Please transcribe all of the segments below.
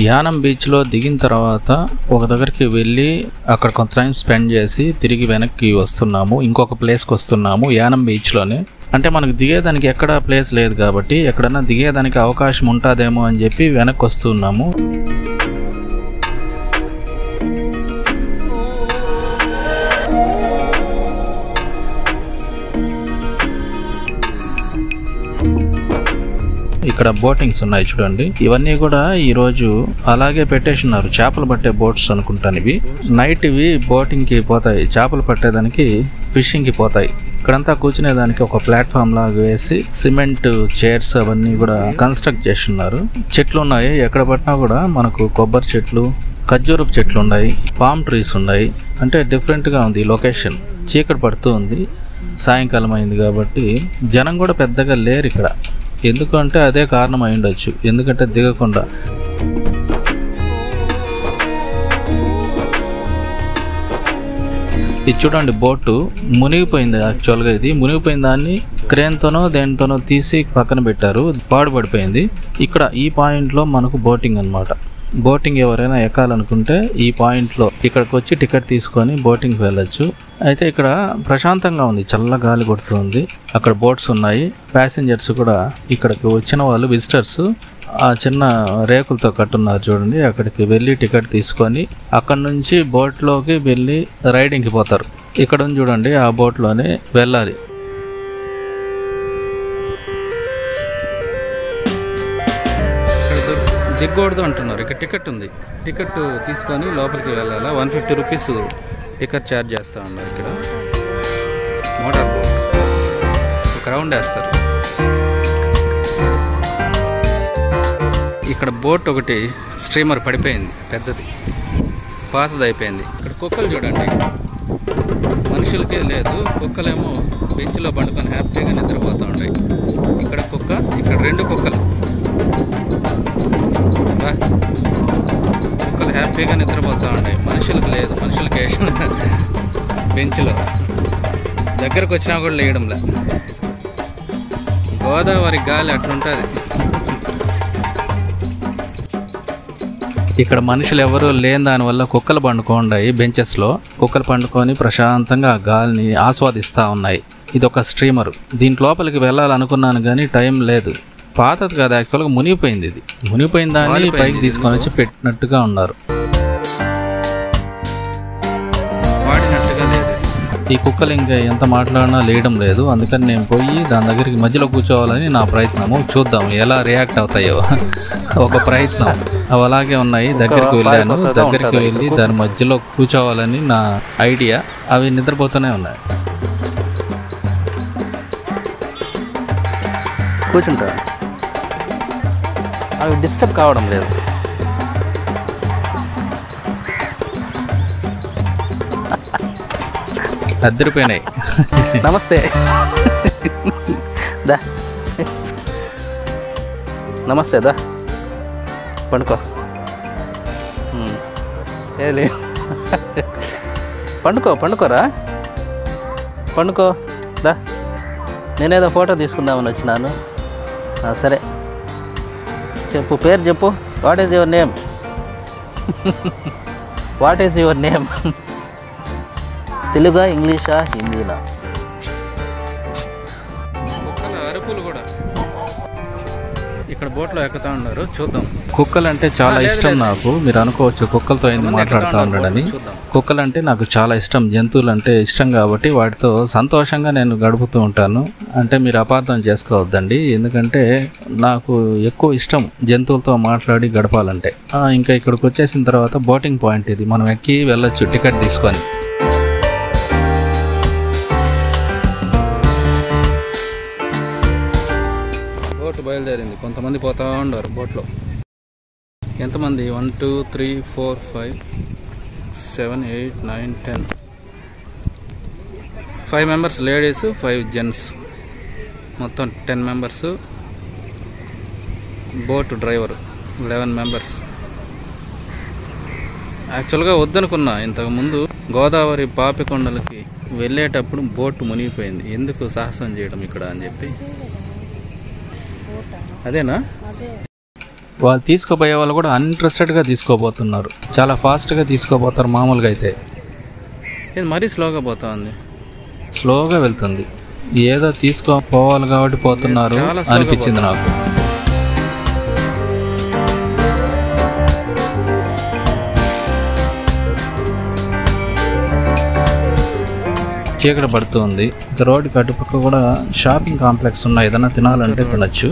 యానం బీచ్లో దిగిన తర్వాత ఒక దగ్గరికి వెళ్ళి అక్కడ కొంత టైం స్పెండ్ చేసి తిరిగి వెనక్కి వస్తున్నాము. ఇంకొక ప్లేస్కి వస్తున్నాము యానం బీచ్లోనే. అంటే మనకు దిగేదానికి ఎక్కడ ప్లేస్ లేదు కాబట్టి ఎక్కడన్నా దిగేదానికి అవకాశం ఉంటుందేమో అని చెప్పి వెనక్కి వస్తున్నాము. ఇక్కడ బోటింగ్స్ ఉన్నాయి చూడండి. ఇవన్నీ కూడా ఈరోజు అలాగే పెట్టేసినారు. చేపలు పట్టే బోట్స్ అనుకుంటాను ఇవి. నైట్ ఇవి బోటింగ్ కి పోతాయి, చేపలు పట్టేదానికి ఫిషింగ్ కి పోతాయి. ఇక్కడంతా కూర్చునేదానికి ఒక ప్లాట్ఫామ్ లాగా వేసి సిమెంట్ చైర్స్ అవన్నీ కూడా కన్స్ట్రక్ట్ చేస్తున్నారు. చెట్లు ఉన్నాయి, ఎక్కడ పట్టినా కూడా మనకు కొబ్బరి చెట్లు, ఖర్జూరపు చెట్లు ఉన్నాయి, పామ్ ట్రీస్ ఉన్నాయి. అంటే డిఫరెంట్ గా ఉంది లొకేషన్. చీకటి పడుతూ ఉంది, సాయంకాలం అయింది కాబట్టి జనం కూడా పెద్దగా లేరు ఇక్కడ. ఎందుకంటే అదే కారణం అయి ఉండొచ్చు, ఎందుకంటే దిగకుండా. ఇది చూడండి, బోటు మునిగిపోయింది. యాక్చువల్గా ఇది మునిగిపోయిన దాన్ని క్రేన్తోనో దేనితోనో తీసి పక్కన పెట్టారు, పాడుపడిపోయింది. ఇక్కడ ఈ పాయింట్లో మనకు బోటింగ్ అన్నమాట. బోటింగ్ ఎవరైనా ఎక్కాలనుకుంటే ఈ పాయింట్లో ఇక్కడికి వచ్చి టికెట్ తీసుకొని బోటింగ్కి వెళ్ళొచ్చు. అయితే ఇక్కడ ప్రశాంతంగా ఉంది, చల్ల గాలి కొడుతుంది. అక్కడ బోట్స్ ఉన్నాయి. ప్యాసింజర్స్ కూడా ఇక్కడికి వచ్చిన వాళ్ళు విజిటర్స్ ఆ చిన్న రేకులతో కట్టున్నారు చూడండి, అక్కడికి వెళ్ళి టికెట్ తీసుకొని అక్కడ నుంచి బోట్లోకి వెళ్ళి రైడింగ్కి పోతారు. ఇక్కడ ఉంది చూడండి, ఆ బోట్లోనే వెళ్ళాలి. దిగకూడదు అంటున్నారు. ఇక్కడ టికెట్ ఉంది, టికెట్ తీసుకొని లోపలికి వెళ్ళాలా. 150 రూపీస్ టికెట్ ఛార్జ్ చేస్తూ ఉన్నారు. ఇక్కడ మోటార్ బోట్ ఒక రౌండ్ వేస్తారు. ఇక్కడ బోట్ ఒకటి స్ట్రీమర్ పడిపోయింది, పెద్దది, పాతది అయిపోయింది. ఇక్కడ కుక్కలు చూడండి, మనుషులకే లేదు, కుక్కలేమో బెంచ్లో పండుకొని హ్యాపీగా నిద్రపోతూ ఉన్నాయి. ఇక్కడ కుక్క, ఇక్కడ 2 కుక్కలు హ్యాపీగా నిద్రపోతూ ఉన్నాయి. మనుషులకు లేదు, మనుషులకి బెంచ్లో దగ్గరకు వచ్చినా కూడా లేయడంలే. గోదావరి గాలి అట్లుంటుంది. ఇక్కడ మనుషులు ఎవరు లేని దానివల్ల కుక్కలు పండుకోండాయి బెంచెస్లో. కుక్కలు పండుకొని ప్రశాంతంగా ఆ గాలిని ఆస్వాదిస్తూ ఉన్నాయి. ఇది ఒక స్ట్రీమర్. దీని లోపలికి వెళ్ళాలనుకున్నాను కానీ టైం లేదు. పాతది కాదు, యాక్చువల్గా మునిగిపోయింది. ఇది మునిగిపోయిన దాన్ని పైకి తీసుకొని వచ్చి పెట్టినట్టుగా ఉన్నారు, వాడినట్టుగా లేదు. ఈ కుక్కలు ఇంకా ఎంత మాట్లాడినా లేయడం లేదు. అందుకని నేను పోయి దాని దగ్గరికి మధ్యలో కూర్చోవాలని నా ప్రయత్నము. చూద్దాం ఎలా రియాక్ట్ అవుతాయో. ఒక ప్రయత్నం. అవి అలాగే ఉన్నాయి. దగ్గరికి వెళ్ళాను, దగ్గరికి వెళ్ళి దాని మధ్యలో కూర్చోవాలని నా ఐడియా. అవి నిద్రపోతూనే ఉన్నాయి. కూర్చుంటా, అవి డిస్టర్బ్ కావడం లేదు. అద్దరిపోయినాయి. నమస్తే, దా నమస్తే, దా పండుకో. ఏ పండుకోరా, పండుకో, దా. నేనేదో ఫోటో తీసుకుందామని వచ్చినాను. సరే చెప్పు, పేరు చెప్పు. What is your name? What is your name? తెలుగా, ఇంగ్లీషా, హిందీనా? కుక్కల అరుపులు కూడా ఇక్కడ బోట్లో ఎక్కుతా ఉన్నారు. చూద్దాం. కుక్కలు అంటే చాలా ఇష్టం నాకు. మీరు అనుకోవచ్చు కుక్కలతో ఏంది మాట్లాడుతూ ఉన్నాడని. కుక్కలు అంటే నాకు చాలా ఇష్టం. జంతువులు అంటే ఇష్టం కాబట్టి వాటితో సంతోషంగా నేను గడుపుతూ ఉంటాను. అంటే మీరు అపార్థం చేసుకోవద్దండి, ఎందుకంటే నాకు ఎక్కువ ఇష్టం జంతువులతో మాట్లాడి గడపాలంటే. ఇంకా ఇక్కడికి వచ్చేసిన తర్వాత బోటింగ్ పాయింట్ ఇది. మనం ఎక్కి వెళ్ళొచ్చు టికెట్ తీసుకొని. బోట్ బయలుదేరింది. కొంతమంది పోతా ఉన్నారు బోట్లో. ఎంతమంది? 1 2 3 4 5 7 8 9 10 5 మెంబర్స్ లేడీస్, 5 జెంట్స్, మొత్తం 10 మెంబర్స్. Boat driver 11 members. యాక్చువల్గా వద్దనుకున్నా ఇంతకుముందు. గోదావరి పాపికొండలకి వెళ్ళేటప్పుడు బోట్ మునిగిపోయింది. ఎందుకు సాహసం చేయడం ఇక్కడ అని చెప్పి. అదేనా? వాళ్ళు తీసుకోబోయే వాళ్ళు కూడా అన్ఇంట్రెస్టెడ్గా తీసుకోబోతున్నారు, చాలా ఫాస్ట్గా తీసుకోబోతారు. మామూలుగా అయితే ఇది మరీ స్లోగా పోతుంది, స్లోగా వెళ్తుంది. ఏదో తీసుకోపోవాలి కాబట్టి పోతున్నారు అనిపించింది నాకు. చీకటి పడుతుంది. రోడ్డుకి అటుపక్క కూడా షాపింగ్ కాంప్లెక్స్ ఉన్నాయి, ఏదైనా తినాలంటే తినచ్చు.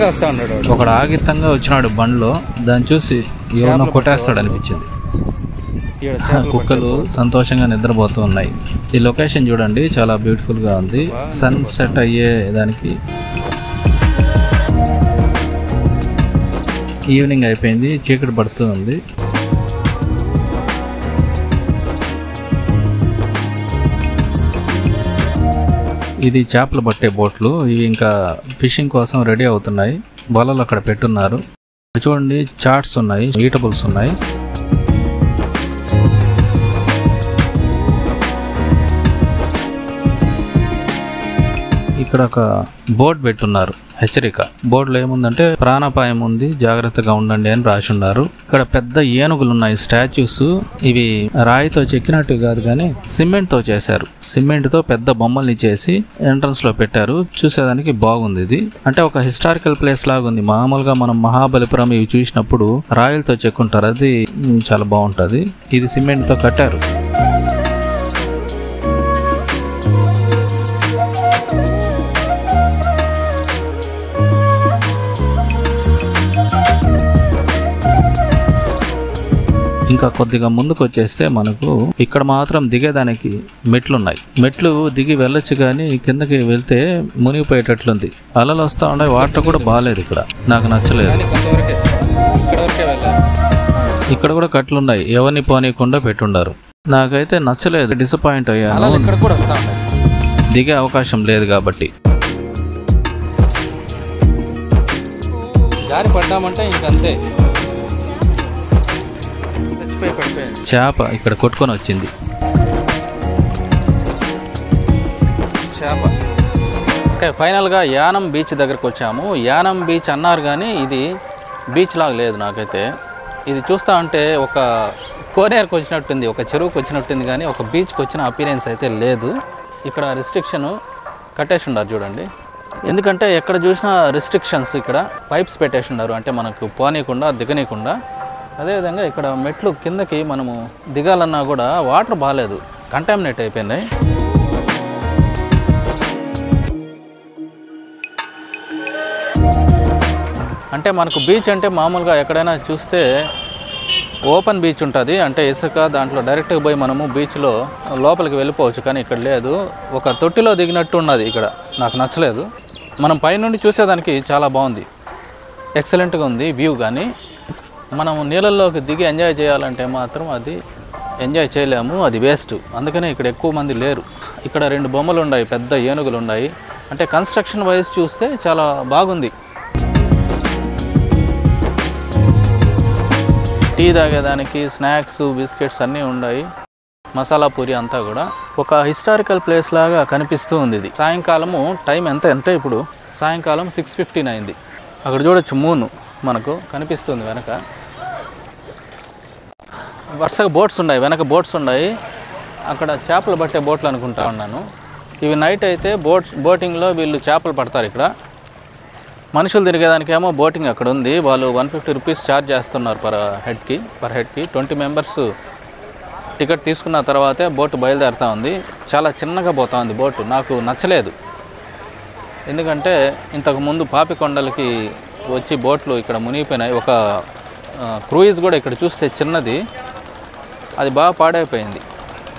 వస్తా ఉన్నాడు ఒకడు ఆగితంగా వచ్చినాడు బండ్లో, దాన్ని చూసి ఎవరినో కొట్టేస్తాడు అనిపించింది. కుక్కలు సంతోషంగా నిద్రపోతూ ఉన్నాయి. ఈ లొకేషన్ చూడండి, చాలా బ్యూటిఫుల్గా ఉంది. సన్ సెట్ అయ్యే దానికి ఈవినింగ్ అయిపోయింది, చీకటి పడుతూ ఉంది. ఇది చేపలు పట్టే బోట్లు, ఇవి ఇంకా ఫిషింగ్ కోసం రెడీ అవుతున్నాయి. వలలు అక్కడ పెట్టున్నారు. చూడండి, చాట్స్ ఉన్నాయి, ఈటబుల్స్ ఉన్నాయి. ఇక్కడ ఒక బోర్డు పెట్టున్నారు, హెచ్చరిక. బోర్డులో ఏముందంటే ప్రాణాపాయం ఉంది, జాగ్రత్తగా ఉండండి అని రాసి ఉన్నారు. ఇక్కడ పెద్ద ఏనుగులు ఉన్నాయి, స్టాచ్యూస్. ఇవి రాయితో చెక్కినట్టు కాదు కానీ సిమెంట్ తో చేశారు. సిమెంట్ తో పెద్ద బొమ్మల్ని చేసి ఎంట్రన్స్ లో పెట్టారు. చూసేదానికి బాగుంది. ఇది అంటే ఒక హిస్టారికల్ ప్లేస్ లాగా ఉంది. మామూలుగా మనం మహాబలిపురం ఇవి చూసినప్పుడు రాయిలతో చెక్కుంటారు, అది చాలా బాగుంటది. ఇది సిమెంట్ తో కట్టారు. ఇంకా కొద్దిగా ముందుకు వచ్చేస్తే మనకు ఇక్కడ మాత్రం దిగేదానికి మెట్లు ఉన్నాయి. మెట్లు దిగి వెళ్ళొచ్చు కానీ కిందకి వెళ్తే మునిగిపోయేటట్లుంది. అలలు వస్తూ ఉన్నాయి, వాటర్ కూడా బాగాలేదు. ఇక్కడ నాకు నచ్చలేదు. ఇక్కడ కూడా కట్లున్నాయి, ఎవరిని పోనీయకుండా పెట్టుండారు. నాకైతే నచ్చలేదు, డిసప్పాయింట్ అయ్యాను. దిగే అవకాశం లేదు కాబట్టి. దారి పడ్డామంటే ఇంకంతే. చేప ఇక్కడ కొట్టుకొని వచ్చింది. చేప. ఓకే, ఫైనల్గా యానం బీచ్ దగ్గరకు వచ్చాము. యానం బీచ్ అన్నారు కానీ ఇది బీచ్ లాగా లేదు. నాకైతే ఇది చూస్తా ఉంటే ఒక కోనేరుకు వచ్చినట్టుంది, ఒక చెరువుకు వచ్చినట్టుంది, కానీ ఒక బీచ్కి వచ్చిన అపీరెన్స్ అయితే లేదు. ఇక్కడ రిస్ట్రిక్షన్ కట్టేసి ఉన్నారు చూడండి. ఎందుకంటే ఎక్కడ చూసినా రిస్ట్రిక్షన్స్, ఇక్కడ పైప్స్ పెట్టేసి ఉన్నారు, అంటే మనకు పోనీయకుండా దిగనీయకుండా. అదేవిధంగా ఇక్కడ మెట్లు కిందకి మనము దిగాలన్నా కూడా వాటర్ బాగాలేదు, కంటామినేట్ అయిపోయినాయి. అంటే మనకు బీచ్ అంటే మామూలుగా ఎక్కడైనా చూస్తే ఓపెన్ బీచ్ ఉంటుంది, అంటే ఇసుక దాంట్లో డైరెక్ట్గా పోయి మనము బీచ్లో లోపలికి వెళ్ళిపోవచ్చు. కానీ ఇక్కడ లేదు, ఒక తొట్టిలో దిగినట్టు ఉన్నది. ఇక్కడ నాకు నచ్చలేదు. మనం పైనుండి చూసేదానికి చాలా బాగుంది, ఎక్సలెంట్గా ఉంది వ్యూ. కానీ మనం నీళ్ళల్లోకి దిగి ఎంజాయ్ చేయాలంటే మాత్రం అది ఎంజాయ్ చేయలేము, అది వేస్ట్. అందుకనే ఇక్కడ ఎక్కువ మంది లేరు. ఇక్కడ 2 బొమ్మలు ఉన్నాయి, పెద్ద ఏనుగులు ఉన్నాయి. అంటే కన్స్ట్రక్షన్ వైజ్ చూస్తే చాలా బాగుంది. టీ తాగేదానికి స్నాక్స్, బిస్కెట్స్ అన్నీ ఉన్నాయి, మసాలా పూరి అంతా కూడా. ఒక హిస్టారికల్ ప్లేస్ లాగా కనిపిస్తూ ఉంది ఇది. సాయంకాలము టైం ఎంత అంటే ఇప్పుడు సాయంకాలం 6:15 అయింది. అక్కడ చూడొచ్చు మూన్ మనకు కనిపిస్తుంది వెనక. వరుసగా బోట్స్ ఉన్నాయి, వెనక బోట్స్ ఉన్నాయి. అక్కడ చేపలు పట్టే బోట్లు అనుకుంటా ఉన్నాను. ఇవి నైట్ అయితే బోటింగ్లో వీళ్ళు చేపలు పడతారు. ఇక్కడ మనుషులు తిరిగేదానికేమో బోటింగ్ అక్కడ ఉంది. వాళ్ళు 150 రూపీస్ ఛార్జ్ చేస్తున్నారు పర్ హెడ్కి. 20 మెంబర్స్ టికెట్ తీసుకున్న తర్వాతే బోటు బయలుదేరుతూ ఉంది. చాలా చిన్నగా పోతా ఉంది బోటు, నాకు నచ్చలేదు. ఎందుకంటే ఇంతకుముందు పాపికొండలకి వచ్చి బోట్లు ఇక్కడ మునిగిపోయినాయి. ఒక క్రూయిజ్ కూడా ఇక్కడ చూస్తే చిన్నది, అది బాగా పాడైపోయింది.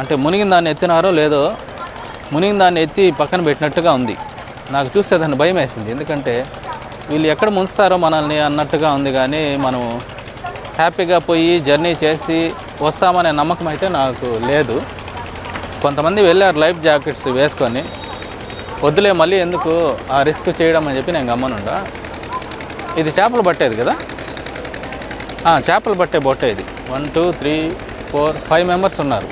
అంటే మునిగిన దాన్ని ఎత్తినారో లేదో, మునిగిన దాన్ని ఎత్తి పక్కన పెట్టినట్టుగా ఉంది. నాకు చూస్తే దాన్ని భయం వేసింది. ఎందుకంటే వీళ్ళు ఎక్కడ ముంచుతారో మనల్ని అన్నట్టుగా ఉంది. కానీ మనం హ్యాపీగా పోయి జర్నీ చేసి వస్తామనే నమ్మకం అయితే నాకు లేదు. కొంతమంది వెళ్ళారు లైఫ్ జాకెట్స్ వేసుకొని, వద్దులే మళ్ళీ ఎందుకు ఆ రిస్క్ చేయడం అని చెప్పి నేను గమ్మనుండా. ఇది చేపలు పట్టేది కదా, చేపలు పట్టే బొట్టే ఇది. 1 2 3 4 5 మెంబర్స్ ఉన్నారు.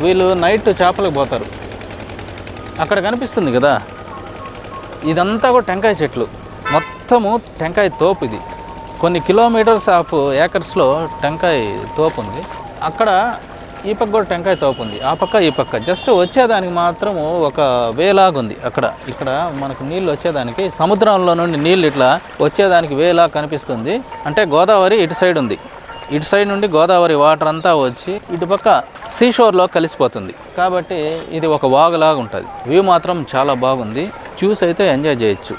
వీళ్ళు నైట్ చేపలకు పోతారు. అక్కడ కనిపిస్తుంది కదా, ఇదంతా కూడా టెంకాయ చెట్లు, మొత్తము టెంకాయ తోపు. ఇది కొన్ని కిలోమీటర్స్ ఆఫ్ ఏకర్స్లో టెంకాయ తోపు ఉంది. అక్కడ ఈ పక్క కూడా టెంకాయ తోపు ఉంది, ఆ పక్క ఈ పక్క. జస్ట్ వచ్చేదానికి మాత్రము ఒక వేలాగుంది. ఇక్కడ మనకు నీళ్ళు వచ్చేదానికి, సముద్రంలో నుండి నీళ్ళు ఇట్లా వచ్చేదానికి వేలా కనిపిస్తుంది. అంటే గోదావరి ఇటు సైడ్ ఉంది, ఇటు సైడ్ నుండి గోదావరి వాటర్ అంతా వచ్చి ఇటుపక్క సీషోర్లో కలిసిపోతుంది. కాబట్టి ఇది ఒక వాగులాగా ఉంటుంది. వ్యూ మాత్రం చాలా బాగుంది, చూసి అయితే ఎంజాయ్ చేయొచ్చు.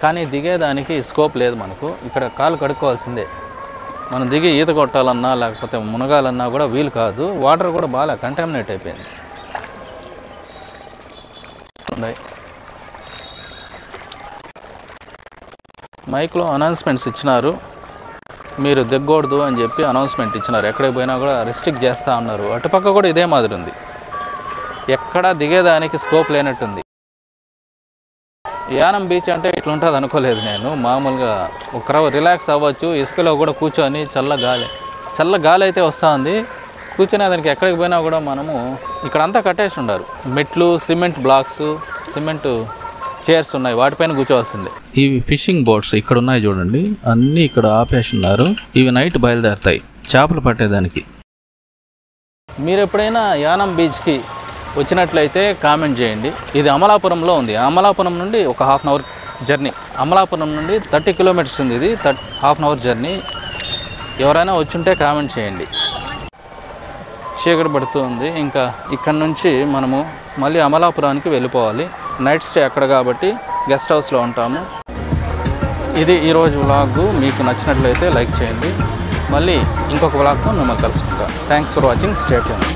కానీ దిగేదానికి స్కోప్ లేదు మనకు. ఇక్కడ కాలు కడుక్కోవాల్సిందే. మనం దిగి ఈత కొట్టాలన్నా లేకపోతే మునగాలన్నా కూడా వీలు కాదు. వాటర్ కూడా బాగా కంటామినేట్ అయిపోయింది. మైక్లో అనౌన్స్మెంట్స్ ఇచ్చినారు, మీరు దిగకూడదు అని చెప్పి అనౌన్స్మెంట్ ఇచ్చినారు. ఎక్కడికి పోయినా కూడా రెస్ట్రిక్ట్ చేస్తూ ఉన్నారు. అటుపక్క కూడా ఇదే మాదిరి ఉంది, ఎక్కడా దిగేదానికి స్కోప్ లేనట్టుంది. యానం బీచ్ అంటే ఇట్లా ఉంటుంది అనుకోలేదు నేను. మామూలుగా ఒక రిలాక్స్ అవ్వచ్చు, ఇసుకలో కూడా కూర్చొని చల్ల గాలి అయితే వస్తూ ఉంది. కూర్చునే దానికి ఎక్కడికి పోయినా కూడా మనము ఇక్కడంతా కట్టేసి ఉండారు. మెట్లు, సిమెంట్ బ్లాక్స్, సిమెంట్ చైర్స్ ఉన్నాయి, వాటిపైన కూర్చోవాల్సిందే. ఇవి ఫిషింగ్ బోట్స్ ఇక్కడ ఉన్నాయి చూడండి, అన్నీ ఇక్కడ ఆపేసి ఉన్నారు. ఇవి నైట్ బయలుదేరుతాయి చేపలు పట్టేదానికి. మీరు ఎప్పుడైనా యానం బీచ్కి వచ్చినట్లయితే కామెంట్ చేయండి. ఇది అమలాపురంలో ఉంది. అమలాపురం నుండి ఒక half an hour journey. Amalapuram నుండి 30 కిలోమీటర్స్ ఉంది. ఇది హాఫ్ అన్ అవర్ జర్నీ. ఎవరైనా వచ్చుంటే కామెంట్ చేయండి. చీకటి పడుతూ ఉంది. ఇంకా ఇక్కడ నుంచి మనము మళ్ళీ అమలాపురానికి వెళ్ళిపోవాలి. నైట్ స్టే అక్కడ కాబట్టి గెస్ట్ హౌస్లో ఉంటాము. ఇది ఈరోజు వ్లాగ్. మీకు నచ్చినట్లయితే లైక్ చేయండి. మళ్ళీ ఇంకొక వ్లాగ్తో మిమ్మల్ని కలుసుకుంటాం. Thanks for watching. Stay tuned.